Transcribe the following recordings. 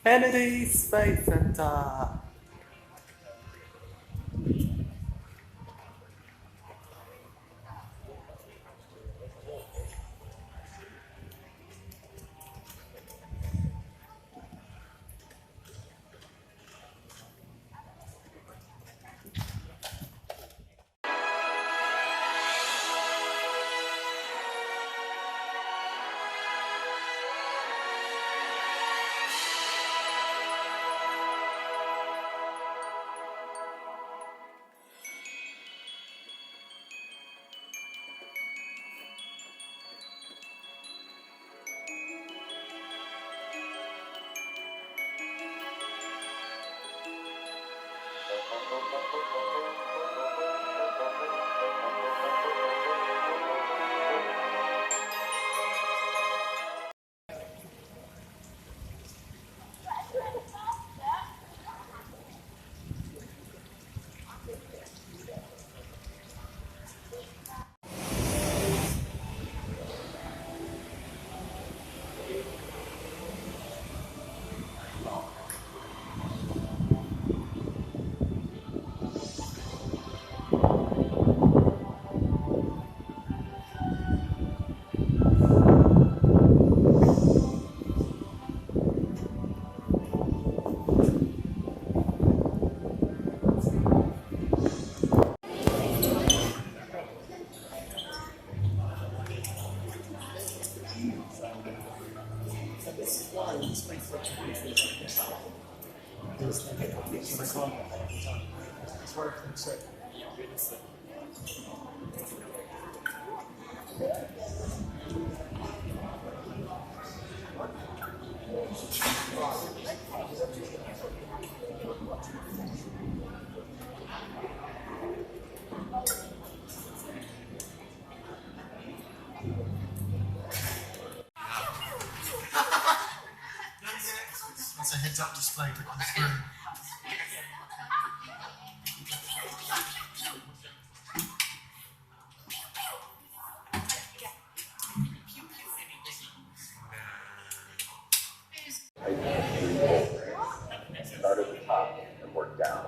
Kennedy Space Center. That's a heads-up display to on the screen. Start at the top and work down.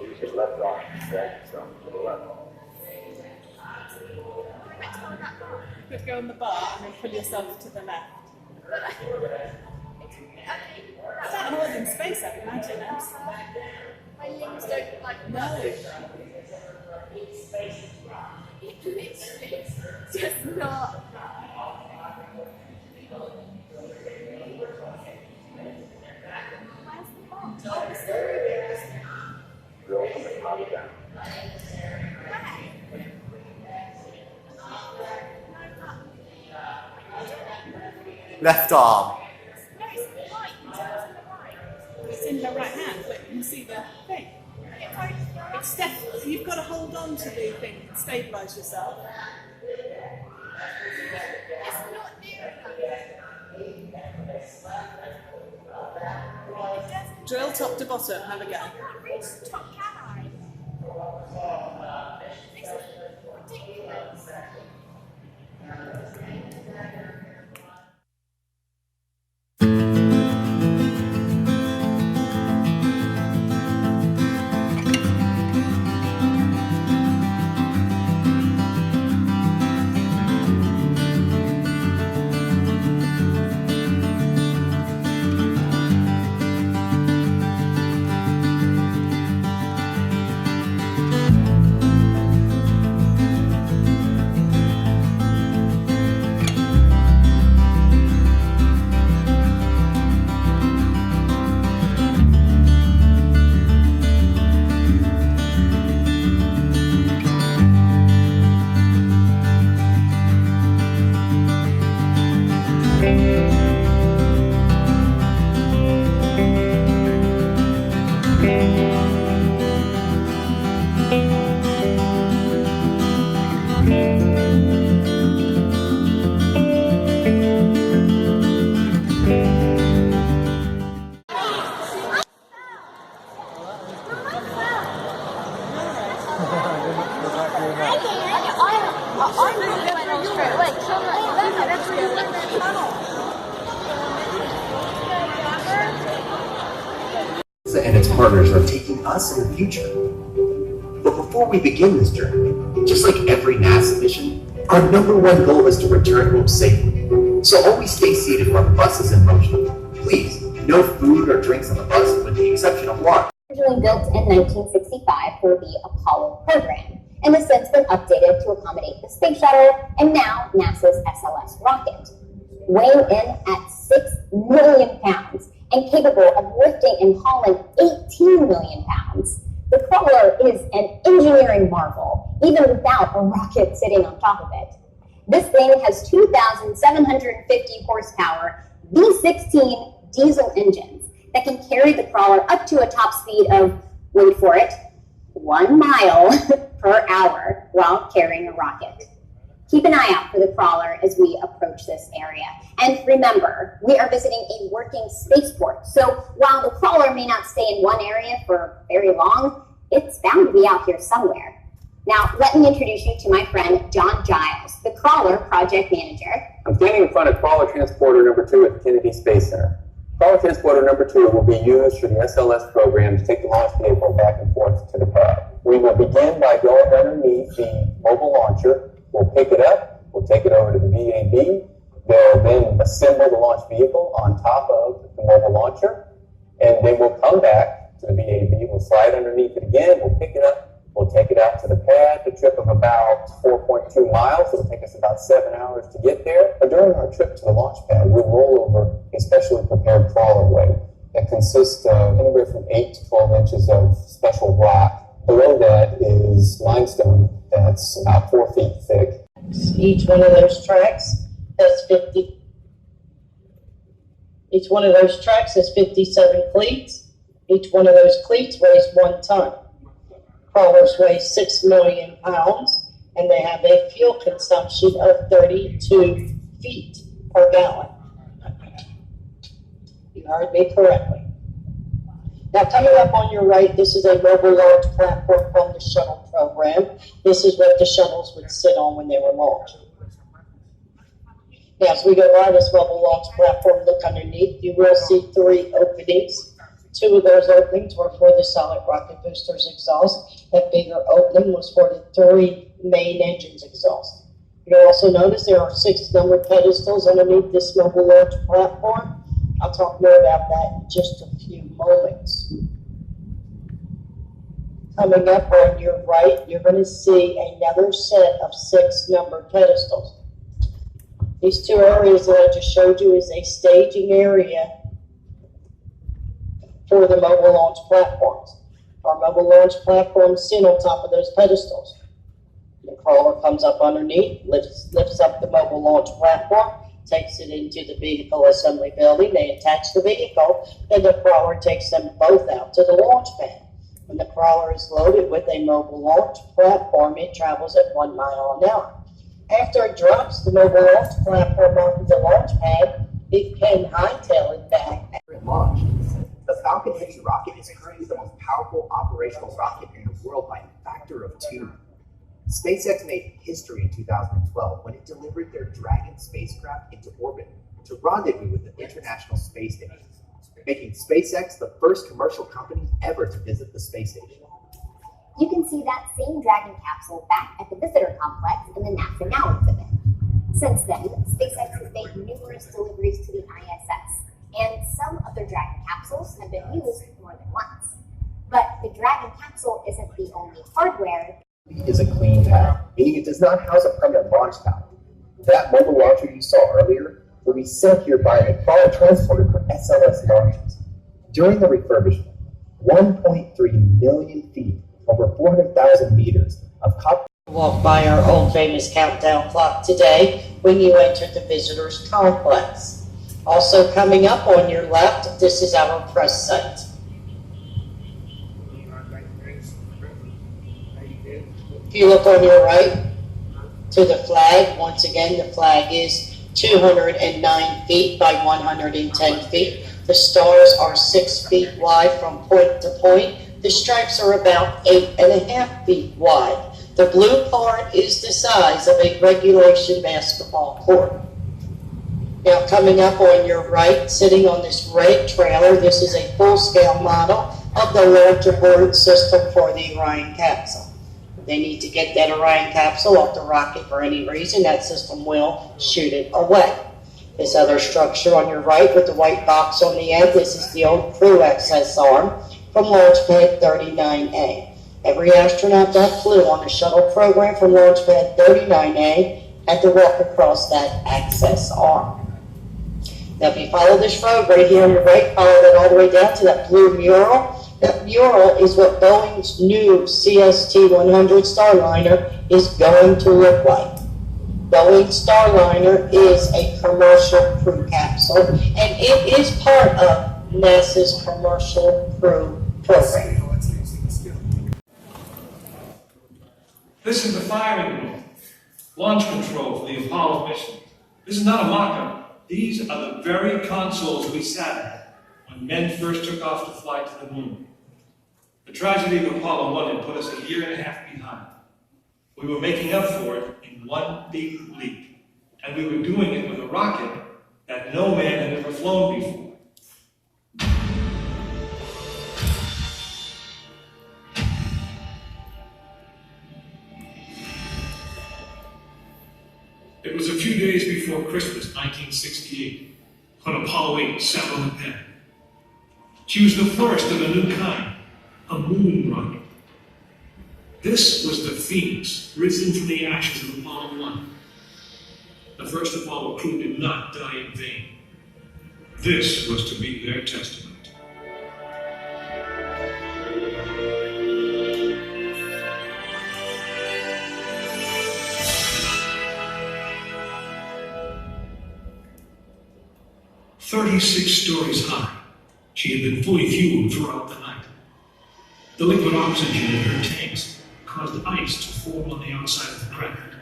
Use your left arm to drag yourself to the left. But go on the bar and then pull yourself to the left. Is that more than space, I imagine? My limbs don't like No. It's just not. Drill from the top down. Left arm. No, it's right. It's in the right hand, but you can see the thing. You've got to hold on to the thing and stabilise yourself. It's not near enough. Drill top to bottom, have a go. I can't reach the top, can I? This is ridiculous. And its partners are taking us in the future. But before we begin this journey, just like every NASA mission, our #1 goal is to return home safely. So always stay seated while the bus is in motion. Please, no food or drinks on the bus with the exception of water. Originally built in 1965 for the Apollo program, and has since been updated to accommodate the space shuttle and now NASA's SLS rocket. Weighing in at 6 million pounds and capable of lifting and hauling 18 million pounds, the crawler is an engineering marvel, even without a rocket sitting on top of it. This thing has 2,750 horsepower V16 diesel engines that can carry the crawler up to a top speed of, wait for it, 1 mile per hour while carrying a rocket. Keep an eye out for the crawler as we approach this area. And remember, we are visiting a working spaceport, so while the crawler may not stay in one area for very long, it's bound to be out here somewhere. Now, let me introduce you to my friend, John Giles, the crawler project manager. I'm standing in front of crawler transporter number 2 at the Kennedy Space Center. Crawler transporter number 2 will be used for the SLS program to take the launch vehicle back and forth to the pad. We will begin by going underneath the mobile launcher. We'll pick it up, we'll take it over to the VAB. They'll then assemble the launch vehicle on top of the mobile launcher, and then we'll come back to the VAB. We'll slide underneath it again, we'll pick it up, we'll take it out to the pad, a trip of about 4.2 miles. It'll take us about 7 hours to get there. But during our trip to the launch pad, we'll roll over a specially prepared crawler way that consists of anywhere from 8 to 12 inches of special rock. Below that is limestone that's about 4 feet thick. Each one of those tracks has 57 cleats. Each one of those cleats weighs 1 ton. Crawlers weigh 6 million pounds, and they have a fuel consumption of 32 feet per gallon. You heard me correctly. Now, coming up on your right, this is a mobile launch platform from the shuttle program. This is what the shuttles would sit on when they were launched. Now, as we go by this mobile launch platform, look underneath, you will see 3 openings. 2 of those openings were for the solid rocket boosters exhaust. That bigger opening was for the 3 main engines exhaust. You'll also notice there are 6 numbered pedestals underneath this mobile launch platform. I'll talk more about that in just a few moments. Coming up on your right, you're going to see another set of 6 numbered pedestals. These 2 areas that I just showed you is a staging area for the mobile launch platforms. Our mobile launch platforms sit on top of those pedestals. The crawler comes up underneath, lifts up the mobile launch platform, takes it into the vehicle assembly building. They attach the vehicle, and the crawler takes them both out to the launch pad. When the crawler is loaded with a mobile launch platform, it travels at 1 mile an hour. After it drops the mobile launch platform onto the launch pad, it can hightail it back. At launch, the Falcon Heavy rocket is currently the most powerful operational rocket in the world by a factor of 2. SpaceX made history in 2012 when it delivered their Dragon spacecraft into orbit to rendezvous with the International Space Station, making SpaceX the first commercial company ever to visit the space station. You can see that same Dragon capsule back at the visitor complex in the NASA Now exhibit. Since then, SpaceX has made numerous deliveries to the ISS, and some of their Dragon capsules have been used more than once. But the Dragon capsule isn't the only hardware. Is a clean pad, meaning it does not house a permanent launch pad. That mobile launcher you saw earlier will be sent here by a crawler transporter for SLS launches. During the refurbishment, 1.3 million feet, over 400,000 meters of copper. Walk by our old famous countdown clock today when you enter the visitors complex. Also coming up on your left, this is our press site. If you look on your right to the flag, once again, the flag is 209 feet by 110 feet. The stars are 6 feet wide from point to point. The stripes are about 8.5 feet wide. The blue part is the size of a regulation basketball court. Now coming up on your right, sitting on this red trailer, this is a full-scale model of the launch abort system for the Orion capsule. If they need to get that Orion capsule off the rocket for any reason, that system will shoot it away. This other structure on your right with the white box on the end, this is the old crew access arm from Launch Pad 39A. Every astronaut that flew on the shuttle program from Launch Pad 39A had to walk across that access arm. Now, if you follow this road right here on your right, follow that all the way down to that blue mural. That mural is what Boeing's new CST-100 Starliner is going to look like. Boeing Starliner is a commercial crew capsule, and it is part of NASA's commercial crew program. This is the firing room, launch control for the Apollo mission. This is not a mock-up. These are the very consoles we sat at when men first took off to fly to the moon. The tragedy of Apollo 1 had put us a year and a half behind. We were making up for it in one big leap, and we were doing it with a rocket that no man had ever flown before. It was a few days before Christmas, 1968, when Apollo 8 sat on the pad. She was the first of a new kind, a moon rocket. This was the Phoenix, risen from the ashes of Apollo 1. The first Apollo crew did not die in vain. This was to be their testament. "36 stories high, she had been fully fueled throughout the night. The liquid oxygen in her tanks caused ice to form on the outside of the craft.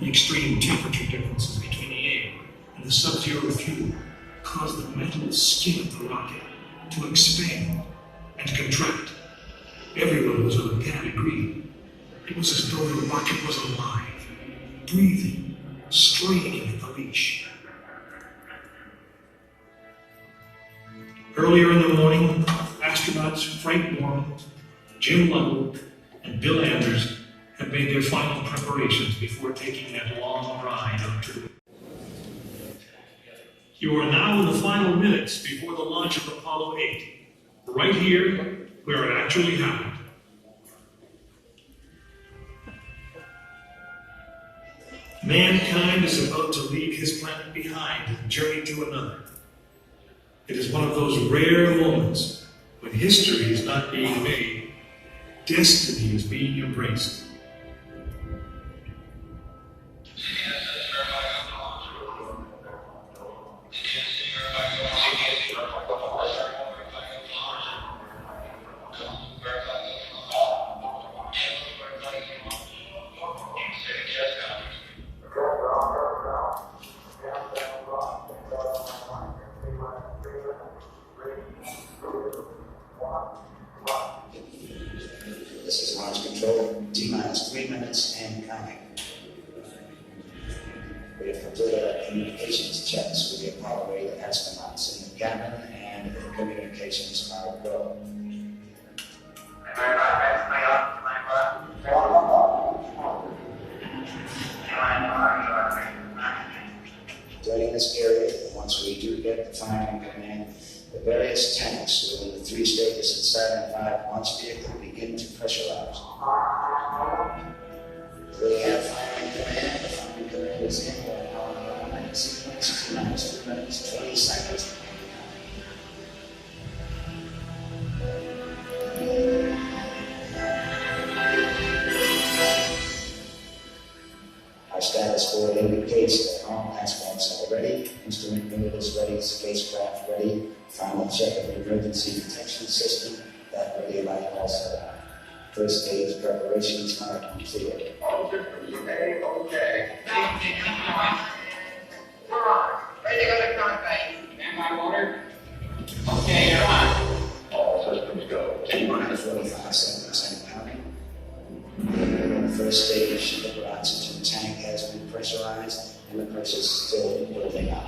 The extreme temperature differences between the air and the sub-zero fuel caused the metal skin of the rocket to expand and contract. Everyone was on the pad agreed. It was as though the rocket was alive, breathing, straining at the leash. Earlier in the morning, astronauts Frank Borman, Jim Lovell, and Bill Anders had made their final preparations before taking that long ride up to the... You are now in the final minutes before the launch of Apollo 8, right here where it actually happened. Mankind is about to leave his planet behind and journey to another. It is one of those rare moments when history is not being made, destiny is being embraced. This is launch control, T-minus 3 minutes and counting. We have completed our communications checks with the Apollo 8 astronauts in the cabin, and the communications are go. During this period, once we do get the firing command, the various tanks within the 3 stages of Saturn V launch vehicle begin to pressurize. We have firing command. The firing command is in the power sequence, T-minus 2 minutes, 20 seconds. Our status board indicates that all aspects are ready, instrument unit is ready, spacecraft ready, final check of the emergency detection system, that ready light also. First stage preparations are completed. Okay. Ready to go to cockpit. Standby water. Okay, you're on. All systems go. T-minus 45 seconds and counting. first stage liquid oxygen tank has been pressurized, and the pressure is still building up.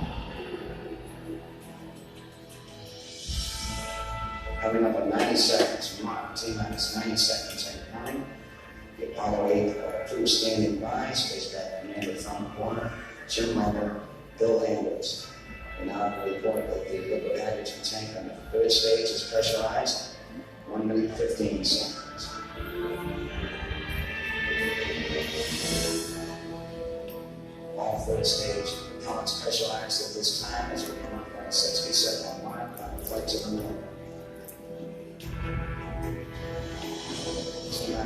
Coming up in 90 seconds, mark T-minus 90 seconds and counting. The Apollo 8 crew standing by, spacecraft commander Tom Warner, Jim Muller, Bill Anders. We now report that the liquid hydrogen tank on the third stage is pressurized, 1 minute 15 seconds. All third stage components pressurized at this time as we come up on 67 mark on the flight to the moon.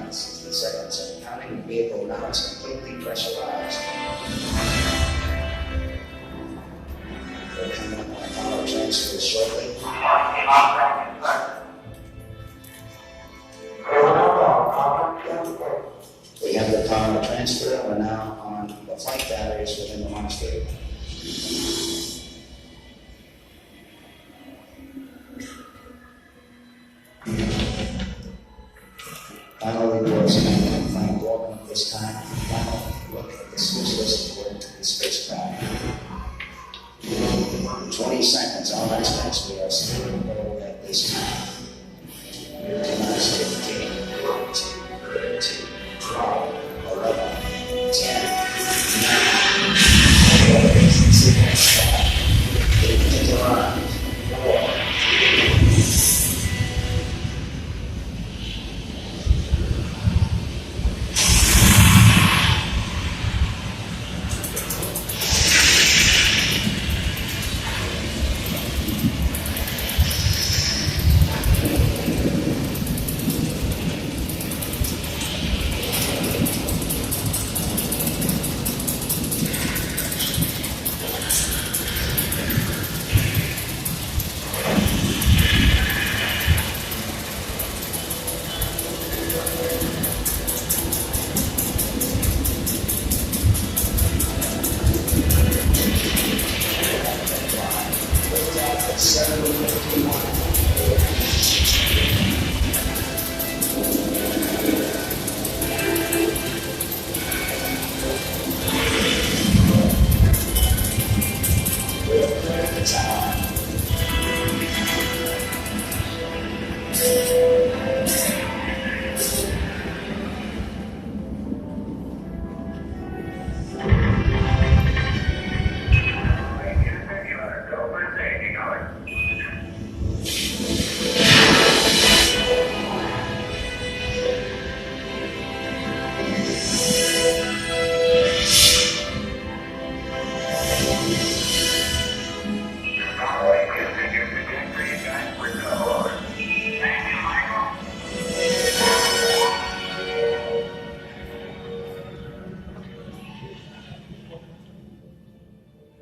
60 seconds and counting. The vehicle now is completely pressurized. We're coming up on power transfer shortly. We have the power transfer. We're now on the flight batteries within the launch vehicle. Final reports from Frank Walken at this time. Final look at the switch list according to the spacecraft. 20 seconds, all aspects, we are still in the middle at this time. Minus 15, 14, 13, 12, 11, 10, 9, 8, 6, 5, 4, 3,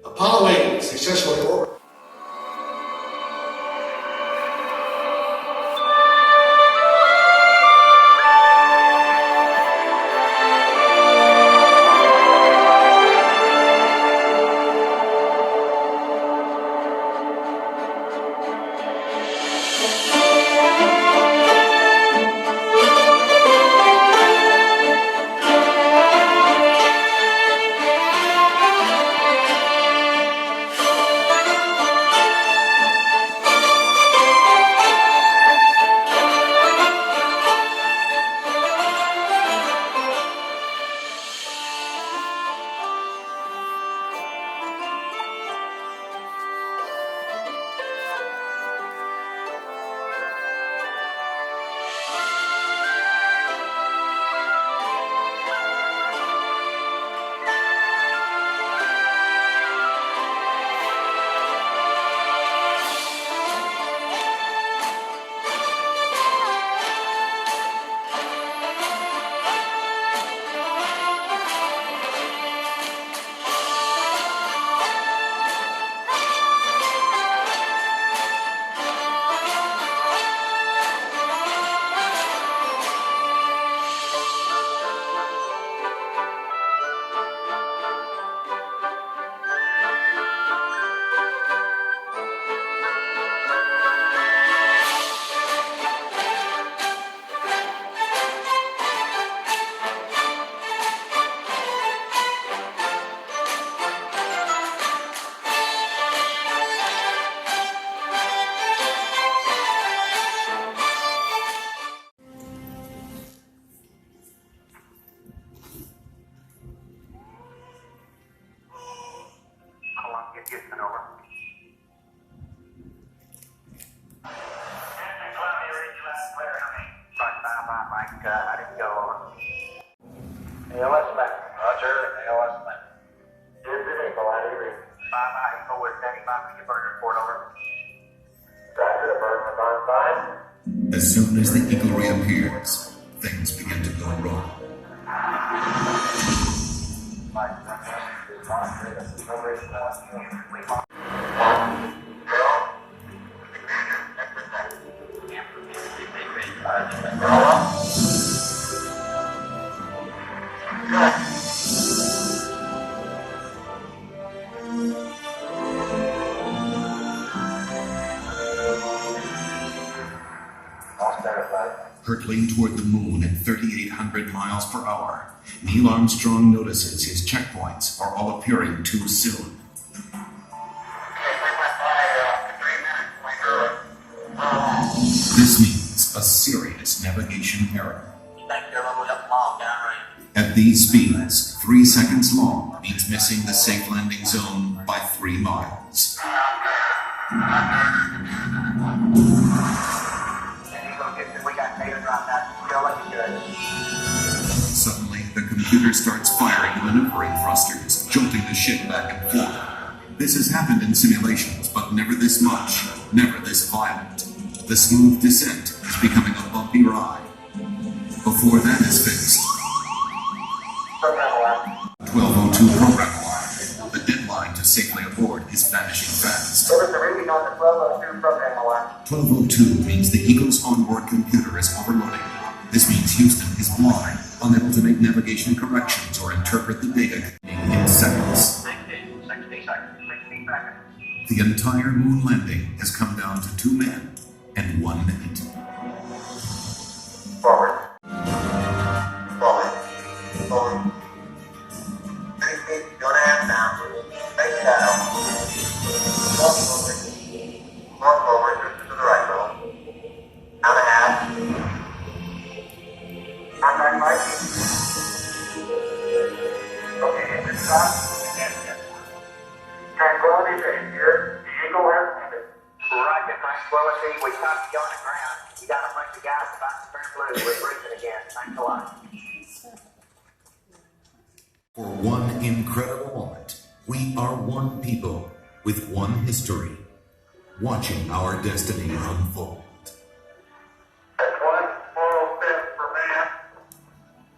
Apollo 8 successfully orbited. Houston, over. Mike, I didn't go over. ALS left. Roger, ALS left. Here's the Eagle, how do you read? 5 Eagle, we're standing by for your burn report, over. Roger, the burn, As soon as the eagle reappears, things begin to go wrong. Hurtling toward the moon at 3,800 miles per hour, Neil Armstrong notices his checkpoints are all appearing too soon. This means a serious navigation error. At these speeds, 3 seconds long means missing the safe landing zone by 3 miles. Suddenly, the computer starts firing maneuvering thrusters, jolting the ship back and forth. This has happened in simulations, but never this much, never this violent. The smooth descent is becoming a bumpy ride. Before that is fixed, 1202 program alarm. The deadline to safely aboard is vanishing fast. 1202 means the Eagle's onboard computer is overloading. This means Houston is blind, unable to make navigation corrections or interpret the data in seconds. 60 seconds. The entire moon landing has come down to 2 men and 1 minute. Forward. Forward. 3 feet, 2.5 down. Face down. More forward, just to the right, roll. Down a half. Contact Mike. Okay, engine stop. Yes. Tranquility base here. The Eagle has landed. Rocket Tranquility, we copy you on the ground. You got a bunch of guys about to turn blue. We're breathing again. Thanks a lot. For one incredible moment, we are one people with one history, watching our destiny unfold. That's 1 small step for man,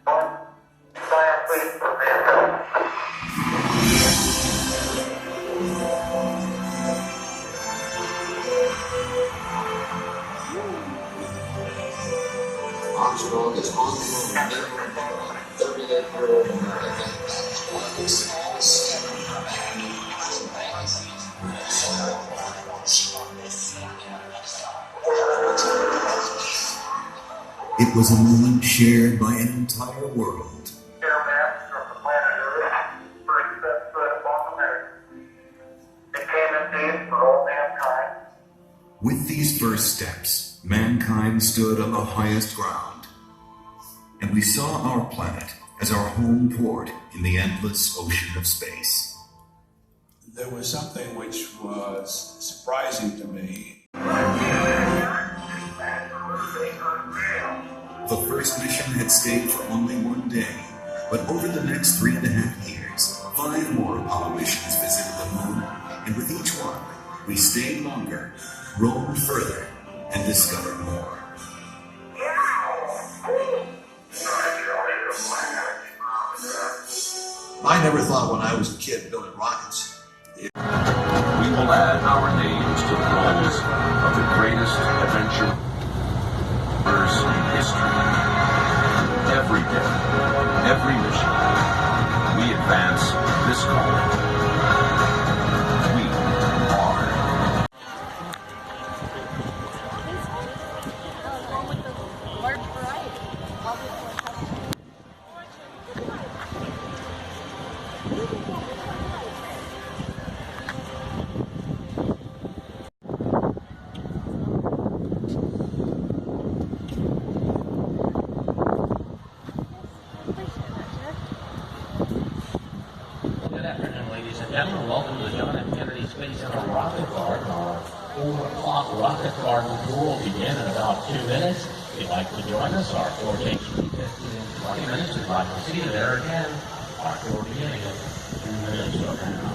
1 giant leap for mankind. Armstrong is on the moon. 38-year-old American one small step for man. It was a moment shared by an entire world. Man from the planet Earth, first set foot upon the moon. It came in peace for all mankind. With these first steps, mankind stood on the highest ground, and we saw our planet as our home port in the endless ocean of space. There was something which was surprising to me. The first mission had stayed for only 1 day, but over the next 3.5 years, 5 more Apollo missions visited the moon, and with each one, we stayed longer, roamed further, and discovered more. I never thought when I was a kid building rockets. We will add our names to the rolls of the greatest adventurers in history. Every day, every mission, we advance this calling. We are. Good afternoon. gentlemen, welcome to the John F. Kennedy Space Center Rocket Garden. Our 4 o'clock rocket garden tour will begin in about 2 minutes. If you'd like to join us, our tour takes between 15 and 20 minutes. We'd like to see you there again. Our tour beginning in 2 minutes.